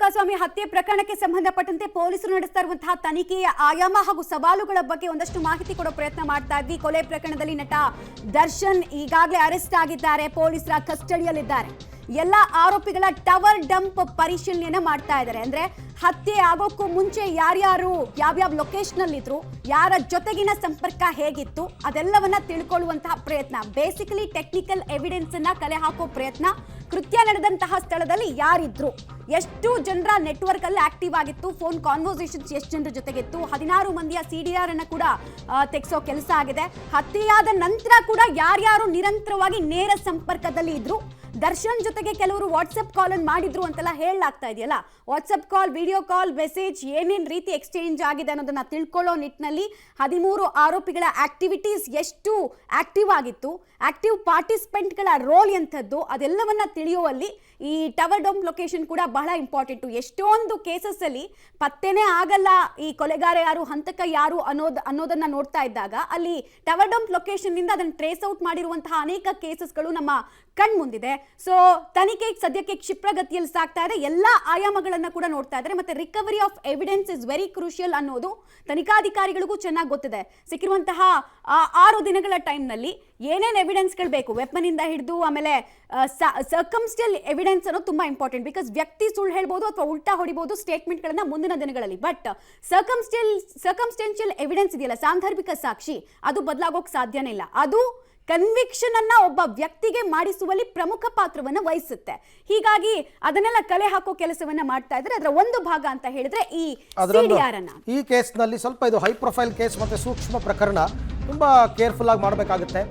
ರೇಣುಕಾಸ್ವಾಮಿ ಹತ್ಯೆ ಪ್ರಕರಣಕ್ಕೆ ಸಂಬಂಧಪಟ್ಟಂತೆ ಪೊಲೀಸರು ನಡೆಸ್ತಾ ಇರುವಂತಹ ತನಿಖೆಯ ಆಯಾಮ ಹಾಗೂ ಸವಾಲುಗಳ ಬಗ್ಗೆ ಒಂದಷ್ಟು ಮಾಹಿತಿ ಕೊಡೋ ಪ್ರಯತ್ನ ಮಾಡ್ತಾ ಇದ್ವಿ. ಕೊಲೆ ಪ್ರಕರಣದಲ್ಲಿ ನಟ ದರ್ಶನ್ ಈಗಾಗಲೇ ಅರೆಸ್ಟ್ ಆಗಿದ್ದಾರೆ, ಪೊಲೀಸರ ಕಸ್ಟಡಿಯಲ್ಲಿದ್ದಾರೆ. ಎಲ್ಲ ಆರೋಪಿಗಳ ಟವರ್ ಡಂಪ್ ಪರಿಶೀಲನೆ ಮಾಡ್ತಾ ಇದ್ದಾರೆ. ಅಂದ್ರೆ ಹತ್ಯೆ ಆಗೋಕ್ಕೂ ಮುಂಚೆ ಯಾರ್ಯಾರು ಯಾವ್ಯಾವ ಲೊಕೇಶನ್ ಅಲ್ಲಿ ಇದ್ರು, ಯಾರ ಜೊತೆಗಿನ ಸಂಪರ್ಕ ಹೇಗಿತ್ತು ಅದೆಲ್ಲವನ್ನ ತಿಳ್ಕೊಳ್ಳುವಂತಹ ಪ್ರಯತ್ನ. ಬೇಸಿಕಲಿ ಟೆಕ್ನಿಕಲ್ ಎವಿಡೆನ್ಸ್ ಅನ್ನ ಕಲೆ ಹಾಕೋ ಪ್ರಯತ್ನ. ಕೃತ್ಯ ನಡೆದಂತಹ ಸ್ಥಳದಲ್ಲಿ ಯಾರಿದ್ರು, ಎಷ್ಟು ಜನರ ನೆಟ್ವರ್ಕ್ ಅಲ್ಲಿ ಆಕ್ಟಿವ್ ಆಗಿತ್ತು, ಫೋನ್ ಕಾನ್ವರ್ಸೇಷನ್ಸ್ ಎಷ್ಟು ಜನರ ಜೊತೆಗಿತ್ತು, 16 ಮಂದಿಯ CDR ಅನ್ನ ಕೂಡ ತೆಗೆಸೋ ಕೆಲಸ ಆಗಿದೆ. ಹತ್ಯೆಯಾದ ನಂತರ ಕೂಡ ಯಾರ್ಯಾರು ನಿರಂತರವಾಗಿ ನೇರ ಸಂಪರ್ಕದಲ್ಲಿ ಇದ್ರು, ದರ್ಶನ್ ಜೊತೆಗೆ ಕೆಲವರು ವಾಟ್ಸ್ಆಪ್ ಕಾಲ್ ಅನ್ನು ಮಾಡಿದ್ರು ಅಂತೆಲ್ಲ ಹೇಳಲಾಗ್ತಾ ಇದೆಯಲ್ಲ. ವಾಟ್ಸ್ಆಪ್ ಕಾಲ್, ವಿಡಿಯೋ ಕಾಲ್, ಮೆಸೇಜ್ ಏನೇನ್ ರೀತಿ ಎಕ್ಸ್ಚೇಂಜ್ ಆಗಿದೆ ಅನ್ನೋದನ್ನ ತಿಳ್ಕೊಳ್ಳೋ ನಿಟ್ಟಿನಲ್ಲಿ 13 ಆರೋಪಿಗಳ ಆಕ್ಟಿವಿಟೀಸ್ ಎಷ್ಟು ಆಕ್ಟಿವ್ ಆಗಿತ್ತು, ಆಕ್ಟಿವ್ ಪಾರ್ಟಿಸಿಪೆಂಟ್ಗಳ ರೋಲ್ ಎಂಥದ್ದು ಅದೆಲ್ಲವನ್ನ ತಿಳಿಯುವಲ್ಲಿ ಈ ಟವರ್ ಡೌನ್ ಲೊಕೇಶನ್ ಕೂಡ ಬಹಳ ಇಂಪಾರ್ಟೆಂಟು. ಎಷ್ಟೊಂದು ಕೇಸಸ್ ಅಲ್ಲಿ ಪತ್ತೆನೇ ಆಗಲ್ಲ ಈ ಕೊಲೆಗಾರ ಯಾರು, ಹಂತಕ ಯಾರು ಅನ್ನೋದನ್ನ ನೋಡ್ತಾ ಇದ್ದಾಗ ಅಲ್ಲಿ ಟವರ್ ಡೌನ್ ಲೊಕೇಶನ್ ನಿಂದ ಅದನ್ನು ಟ್ರೇಸ್ ಔಟ್ ಮಾಡಿರುವಂತಹ ಅನೇಕ ಕೇಸಸ್ಗಳು ನಮ್ಮ ಕಣ್ ಮುಂದಿದೆ. ಸೊ ತನಿಖೆ ಸದ್ಯಕ್ಕೆ ಕ್ಷಿಪ್ರಗತಿಯಲ್ಲಿ ಸಾಗ್ತಾ ಇದೆ. ಎಲ್ಲಾ ಆಯಾಮಗಳನ್ನ ಕೂಡ ನೋಡ್ತಾ ಇದ್ದಾರೆ. ಮತ್ತೆ recovery of evidence is very crucial ಅನ್ನೋದು ತನಿಖಾಧಿಕಾರಿಗಳಿಗೂ ಚೆನ್ನಾಗಿ ಗೊತ್ತಿದೆ. ಸಿಕ್ಕಿರುವಂತಹ 6 ದಿನಗಳ ಟೈಮ್ನಲ್ಲಿ ಏನೇನು ಎವಿಡೆನ್ಸ್ಗಳು ಬೇಕು, ವೆಪನ್ ಇಂದ ಹಿಡಿದು ಆಮೇಲೆ ಸರ್ಕಮ್ಸ್ಟೆನ್ಷಿಯಲ್ ಎವಿಡೆನ್ಸ್ ಅನ್ನೋದು ತುಂಬಾ ಇಂಪಾರ್ಟೆಂಟ್. ಬಿಕಾಸ್ ವ್ಯಕ್ತಿ ಸುಳ್ಳು ಹೇಳ್ಬೋದು ಅಥವಾ ಉಲ್ಟಾ ಹೊಡಿಬಹುದು ಸ್ಟೇಟ್ಮೆಂಟ್ಗಳನ್ನ ಮುಂದಿನ ದಿನಗಳಲ್ಲಿ. ಬಟ್ ಸರ್ಕಮ್ಸ್ಟೆನ್ಷಿಯಲ್ ಎವಿಡೆನ್ಸ್ ಇದೆಯಲ್ಲ, ಸಾಂದರ್ಭಿಕ ಸಾಕ್ಷಿ, ಅದು ಬದಲಾಗೋಕೆ ಸಾಧ್ಯನೇ ಇಲ್ಲ. ಅದು ಕನ್ವಿಕ್ಷನ್ ಅನ್ನ ಒಬ್ಬ ವ್ಯಕ್ತಿಗೆ ಮಾಡಿಸುವಲ್ಲಿ ಪ್ರಮುಖ ಪಾತ್ರವನ್ನ ವಹಿಸುತ್ತೆ. ಹೀಗಾಗಿ ಅದನ್ನೆಲ್ಲ ಕಲೆ ಹಾಕೋ ಕೆಲಸವನ್ನ ಮಾಡ್ತಾ ಇದ್ರೆ ಅದರ ಒಂದು ಭಾಗ ಅಂತ ಹೇಳಿದ್ರೆ ಈ CDR ಅನ್ನ. ಈ ಕೇಸ್ನಲ್ಲಿ ಸ್ವಲ್ಪ ಇದು ಹೈ ಪ್ರೊಫೈಲ್ ಕೇಸ್ ಮತ್ತೆ ಸೂಕ್ಷ್ಮ ಪ್ರಕರಣ, ತುಂಬಾ ಕೇರ್ಫುಲ್ ಆಗಿ ಮಾಡಬೇಕಾಗುತ್ತೆ.